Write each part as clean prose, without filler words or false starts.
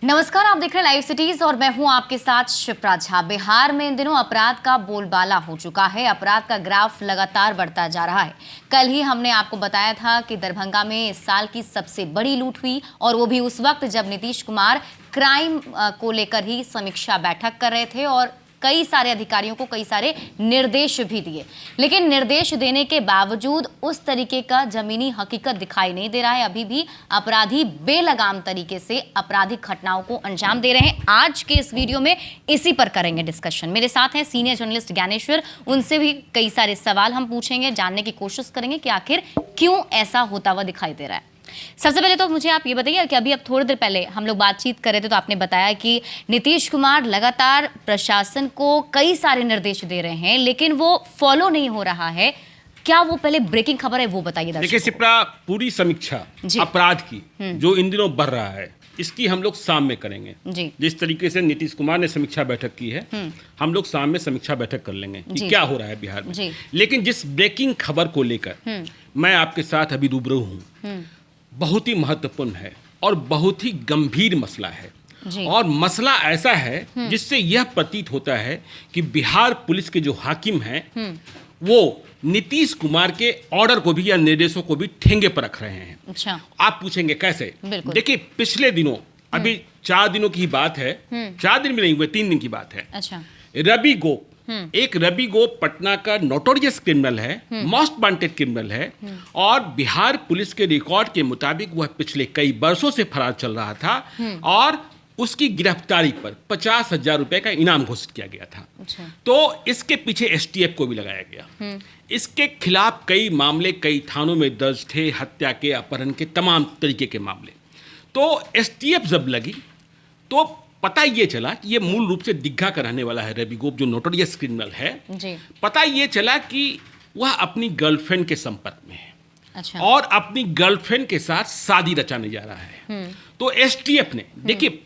नमस्कार, आप देख रहे हैं लाइव सिटीज और मैं हूं आपके साथ शिप्रा झा। बिहार में इन दिनों अपराध का बोलबाला हो चुका है। अपराध का ग्राफ लगातार बढ़ता जा रहा है। कल ही हमने आपको बताया था कि दरभंगा में इस साल की सबसे बड़ी लूट हुई और वो भी उस वक्त जब नीतीश कुमार क्राइम को लेकर ही समीक्षा बैठक कर रहे थे और कई सारे अधिकारियों को कई सारे निर्देश भी दिए। लेकिन निर्देश देने के बावजूद उस तरीके का जमीनी हकीकत दिखाई नहीं दे रहा है। अभी भी अपराधी बेलगाम तरीके से आपराधिक घटनाओं को अंजाम दे रहे हैं। आज के इस वीडियो में इसी पर करेंगे डिस्कशन। मेरे साथ हैं सीनियर जर्नलिस्ट ज्ञानेश्वर। उनसे भी कई सारे सवाल हम पूछेंगे, जानने की कोशिश करेंगे कि आखिर क्यों ऐसा होता हुआ दिखाई दे रहा है। सबसे पहले तो मुझे आप ये बताइए कि अभी अब थोड़ी देर पहले हम लोग बातचीत कर रहे थे तो आपने बताया कि नीतीश कुमार लगातार प्रशासन को कई सारे निर्देश दे रहे हैं लेकिन वो फॉलो नहीं हो रहा है। क्या वो पहले ब्रेकिंग खबर है वो बताइए। देखिए शिप्रा, पूरी समीक्षा अपराध की जो इन दिनों बढ़ रहा है इसकी हम लोग शाम में करेंगे जी। जिस तरीके से नीतीश कुमार ने समीक्षा बैठक की है हम लोग शाम में समीक्षा बैठक कर लेंगे कि क्या हो रहा है बिहार में। लेकिन जिस ब्रेकिंग खबर को लेकर मैं आपके साथ अभी रूबरू हूँ, बहुत ही महत्वपूर्ण है और बहुत ही गंभीर मसला है। और मसला ऐसा है जिससे यह प्रतीत होता है कि बिहार पुलिस के जो हाकिम हैं वो नीतीश कुमार के ऑर्डर को भी या निर्देशों को भी ठेंगे पर रख रहे हैं। अच्छा। आप पूछेंगे कैसे? देखिए, पिछले दिनों अभी 4 दिनों की बात है, 4 दिन भी नहीं हुए, 3 दिन की बात है। अच्छा। रवि गोप, एक रवि गोप पटना का नोटोरियस क्रिमिनल है, मोस्ट वांटेड क्रिमिनल है और बिहार पुलिस के रिकॉर्ड के मुताबिक वह पिछले कई वर्षों से फरार चल रहा था और उसकी गिरफ्तारी पर 50,000 रुपए का इनाम घोषित किया गया था। अच्छा। तो इसके पीछे एसटीएफ को भी लगाया गया। इसके खिलाफ कई मामले कई थानों में दर्ज थे, हत्या के, अपहरण के, तमाम तरीके के मामले। तो एसटीएफ जब लगी तो पता ये चला कि ये मूल रूप से दिग्घा का रहने वाला है रवि गोप, जो नोटोरियस क्रिमिनल है जी। पता ये चला कि वह अपनी गर्लफ्रेंड के संपर्क में है। अच्छा। और अपनी गर्लफ्रेंड के साथ शादी रचाने जा रहा है। तो एसटीएफ ने, देखिए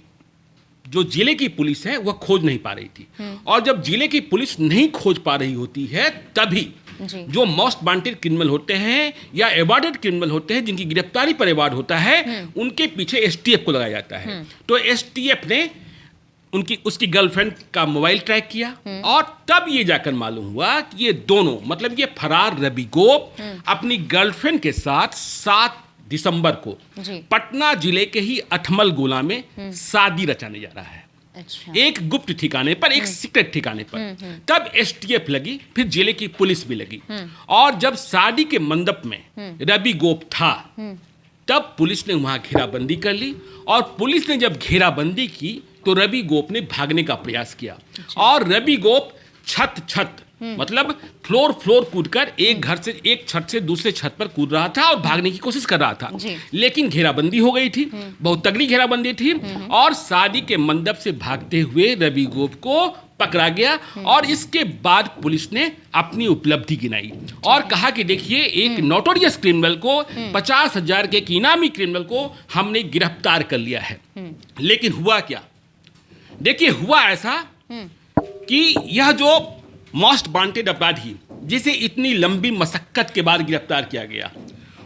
जो जिले की पुलिस है वह खोज नहीं पा रही थी और जब जिले की पुलिस नहीं खोज पा रही होती है तभी जो मोस्ट वांटेड क्रिमिनल होते हैं या अवॉर्डेड क्रिमिनल होते हैं जिनकी गिरफ्तारी पर अवॉर्ड होता है उनके पीछे एसटीएफ को लगाया जाता है। तो एसटीएफ ने उसकी गर्लफ्रेंड का मोबाइल ट्रैक किया और तब ये जाकर मालूम हुआ कि ये दोनों, मतलब ये फरार रवि गोप अपनी गर्लफ्रेंड के साथ 7 दिसंबर को पटना जिले के ही अठमल गोला में शादी रचाने जा रहा है। अच्छा। एक गुप्त ठिकाने पर, एक सीक्रेट ठिकाने पर। तब एसटीएफ लगी, फिर जिले की पुलिस भी लगी और जब शादी के मंडप में रवि गोप था तब पुलिस ने वहां घेराबंदी कर ली और पुलिस ने जब घेराबंदी की तो रवि गोप ने भागने का प्रयास किया। अच्छा। और रवि गोप छत मतलब फ्लोर कूदकर एक घर से, एक छत से दूसरे छत पर कूद रहा था और भागने की कोशिश कर रहा था। लेकिन घेराबंदी हो गई थी, बहुत तगड़ी घेराबंदी थी और शादी के मंडप से भागते हुए रवि गोप को पकड़ा गया और इसके बाद पुलिस ने अपनी उपलब्धि गिनाई और कहा कि देखिए एक नोटोरियस क्रिमिनल को 50,000 के एक इनामी क्रिमिनल को हमने गिरफ्तार कर लिया है। लेकिन हुआ क्या? देखिए, हुआ ऐसा कि यह जो मोस्ट वांटेड अपराधी जिसे इतनी लंबी मशक्कत के बाद गिरफ्तार किया गया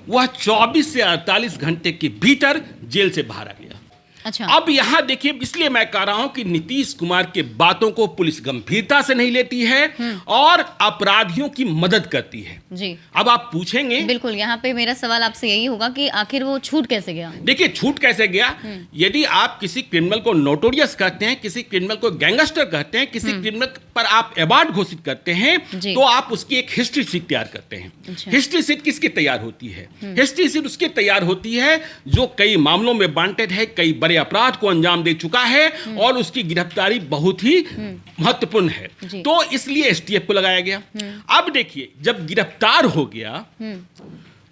वह 24 से 48 घंटे के भीतर जेल से बाहर आ गया। अच्छा। अब यहां देखिए, इसलिए मैं कह रहा हूं कि नीतीश कुमार के बातों को पुलिस गंभीरता से नहीं लेती है और अपराधियों की मदद करती है जी। अब आप पूछेंगे, बिल्कुल, यहाँ पे मेरा सवाल आपसे यही होगा कि आखिर वो छूट कैसे गया? देखिए, छूट कैसे गया? यदि आप किसी क्रिमिनल को नोटोरियस कहते हैं, किसी क्रिमिनल को गैंगस्टर कहते हैं, किसी क्रिमिनल पर आप अवार्ड घोषित करते हैं तो आप उसकी एक हिस्ट्री शीट तैयार करते हैं। अच्छा। हिस्ट्री शीट किसकी तैयार होती है? हिस्ट्री शीट उसकी तैयार होती है जो कई मामलों में वांटेड है, कई बड़े अपराध को अंजाम दे चुका है और उसकी गिरफ्तारी बहुत ही महत्वपूर्ण है। तो इसलिए एसटीएफ को लगाया गया। अब देखिए, जब गिरफ्तार हो गया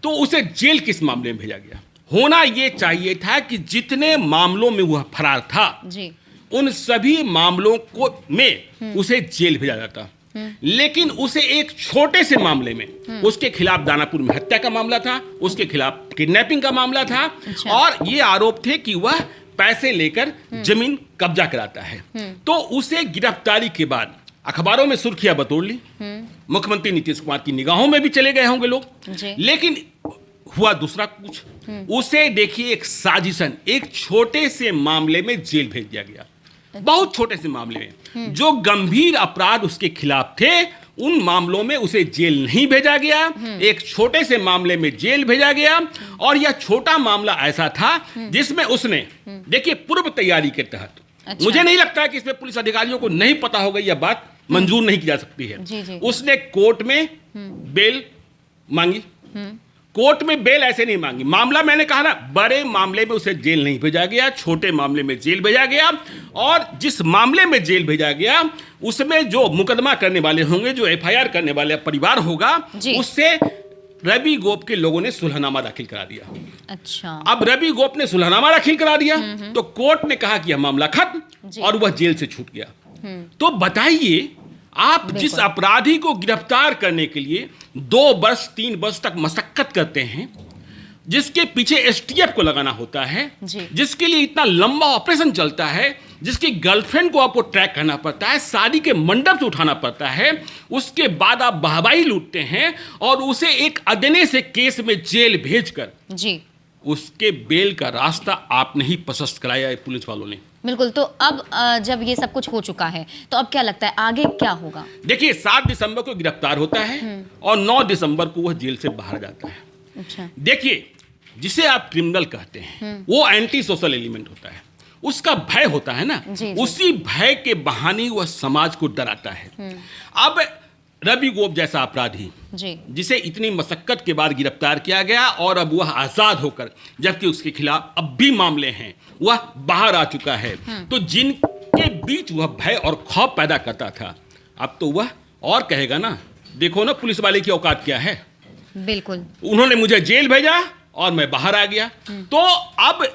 तो उसे जेल किस मामले में भेजा गया? होना यह चाहिए था कि जितने मामलों में वह फरार था उन सभी मामलों को में उसे जेल भेजा जाता, लेकिन उसे एक छोटे से मामले में, उसके खिलाफ दानापुर में हत्या का मामला था, उसके खिलाफ किडनैपिंग का मामला था। अच्छा। और ये आरोप थे कि वह पैसे लेकर जमीन कब्जा कराता है। तो उसे गिरफ्तारी के बाद अखबारों में सुर्खियां बटोर ली, मुख्यमंत्री नीतीश कुमार की निगाहों में भी चले गए होंगे लोग। लेकिन हुआ दूसरा कुछ, उसे देखिए एक साजिशन, एक छोटे से मामले में जेल भेज दिया गया, बहुत छोटे से मामले में। जो गंभीर अपराध उसके खिलाफ थे उन मामलों में उसे जेल नहीं भेजा गया, एक छोटे से मामले में जेल भेजा गया। और यह छोटा मामला ऐसा था जिसमें उसने देखिए पूर्व तैयारी के तहत, अच्छा। मुझे नहीं लगता है कि इसमें पुलिस अधिकारियों को नहीं पता होगा, यह बात मंजूर नहीं की जा सकती है। जी। उसने कोर्ट में बेल मांगी, कोर्ट में बेल ऐसे नहीं मांगी। मामला मैंने कहा ना, बड़े मामले में उसे जेल नहीं भेजा गया, छोटे मामले में जेल भेजा गया। और जिस मामले में जेल भेजा गया उसमें जो मुकदमा करने वाले होंगे, जो एफआईआर करने वाले परिवार होगा, उससे रवि गोप के लोगों ने सुलहनामा दाखिल करा दिया। अच्छा। अब रवि गोप ने सुलहनामा दाखिल करा दिया तो कोर्ट ने कहा कि यह मामला खत्म और वह जेल से छूट गया। तो बताइए, आप जिस अपराधी को गिरफ्तार करने के लिए 2 वर्ष 3 वर्ष तक मशक्कत करते हैं, जिसके पीछे एसटीएफ को लगाना होता है, जिसके लिए इतना लंबा ऑपरेशन चलता है, जिसकी गर्लफ्रेंड को आपको ट्रैक करना पड़ता है, शादी के मंडप से उठाना पड़ता है, उसके बाद आप वाहवाही लूटते हैं और उसे एक अदने से केस में जेल भेजकर उसके बेल का रास्ता आपने ही प्रशस्त कराया है पुलिस वालों ने। बिल्कुल। तो अब जब ये सब कुछ हो चुका है तो अब क्या लगता है आगे क्या होगा? देखिए, 7 दिसंबर को गिरफ्तार होता है और 9 दिसंबर को वह जेल से बाहर जाता है। अच्छा। देखिए, जिसे आप क्रिमिनल कहते हैं वो एंटी सोशल एलिमेंट होता है, उसका भय होता है ना, उसी भय के बहाने वह समाज को डराता है। अब रवि गोप जैसा अपराधी जिसे इतनी मशक्कत के बाद गिरफ्तार किया गया और अब वह आजाद होकर, जबकि उसके खिलाफ अब भी मामले हैं, वह बाहर आ चुका है, तो जिनके बीच वह भय और खौफ पैदा करता था, अब तो वह और कहेगा ना, देखो ना पुलिस वाले की औकात क्या है। बिल्कुल। उन्होंने मुझे जेल भेजा और मैं बाहर आ गया। तो अब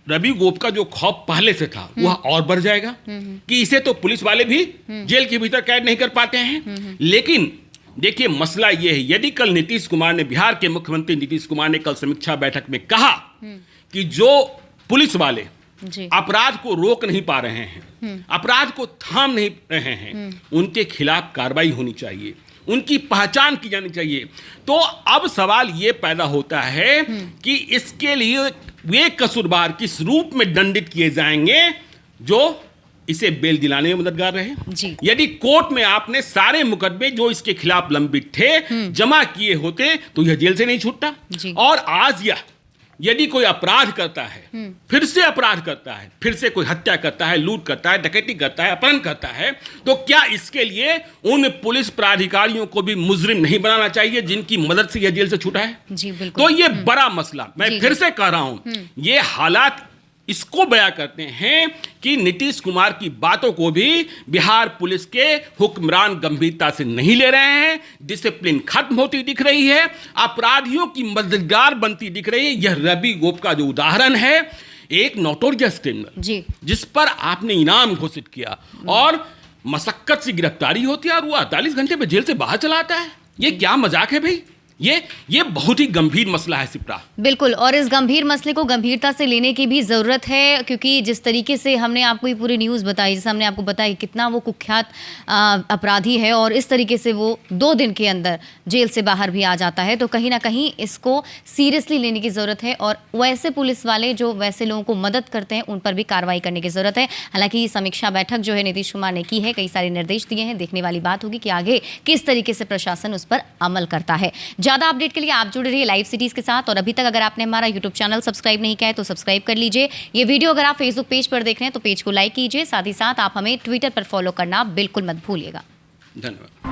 रवि गोप का जो खौफ पहले से था वह और बढ़ जाएगा कि इसे तो पुलिस वाले भी जेल के भीतर कैद नहीं कर पाते हैं। लेकिन देखिए, मसला यह है, यदि कल नीतीश कुमार ने, बिहार के मुख्यमंत्री नीतीश कुमार ने कल समीक्षा बैठक में कहा कि जो पुलिस वाले अपराध को रोक नहीं पा रहे हैं, अपराध को थाम नहीं रहे हैं, उनके खिलाफ कार्रवाई होनी चाहिए, उनकी पहचान की जानी चाहिए। तो अब सवाल ये पैदा होता है कि इसके लिए वे कसूरवार किस रूप में दंडित किए जाएंगे जो इसे बेल दिलाने में मददगार रहे। यदि कोर्ट में आपने सारे मुकदमे जो इसके खिलाफ लंबित थे जमा किए होते तो यह जेल से नहीं छूटता। और आज यदि कोई अपराध करता है, फिर से अपराध करता है, फिर से कोई हत्या करता है, लूट करता है, डकैती करता है, अपहरण करता है, तो क्या इसके लिए उन पुलिस प्राधिकारियों को भी मुजरिम नहीं बनाना चाहिए जिनकी मदद से यह जेल से छूटा है? तो ये बड़ा मसला, मैं फिर से कह रहा हूं, ये हालात इसको बयां करते हैं कि नीतीश कुमार की बातों को भी बिहार पुलिस के हुक्मरान गंभीरता से नहीं ले रहे हैं। डिसिप्लिन खत्म होती दिख रही है, अपराधियों की मददगार बनती दिख रही है। यह रवि गोप का जो उदाहरण है, एक नोटोरियस क्रिमिनल जिस पर आपने इनाम घोषित किया और मशक्कत से गिरफ्तारी होती है और वो 48 घंटे में जेल से बाहर चला आता है, ये क्या मजाक है भाई? ये बहुत ही गंभीर मसला है सिप्रा। बिल्कुल, और इस गंभीर मसले को गंभीरता से लेने की भी ज़रूरत है, क्योंकि जिस तरीके से हमने आपको ये पूरी न्यूज़ बताई, जैसे हमने आपको बताया कितना वो कुख्यात अपराधी है और इस तरीके से वो 2 दिन के अंदर जेल से बाहर भी आ जाता है, तो कहीं ना कहीं इसको सीरियसली लेने की ज़रूरत है और वैसे पुलिस वाले जो वैसे लोगों को मदद करते हैं उन पर भी कार्रवाई करने की ज़रूरत है। हालांकि समीक्षा बैठक जो है नीतीश कुमार ने की है, कई सारे निर्देश दिए हैं, देखने वाली बात होगी कि आगे किस तरीके से प्रशासन उस पर अमल करता है। ज़्यादा अपडेट के लिए आप जुड़े रहिए लाइव सिटीज़ के साथ, और अभी तक अगर आपने हमारा यूट्यूब चैनल सब्सक्राइब नहीं किया है तो सब्सक्राइब कर लीजिए। ये वीडियो अगर आप फेसबुक पेज पर देख रहे हैं तो पेज को लाइक कीजिए, साथ ही साथ आप हमें ट्विटर पर फॉलो करना बिल्कुल मत भूलिएगा। धन्यवाद।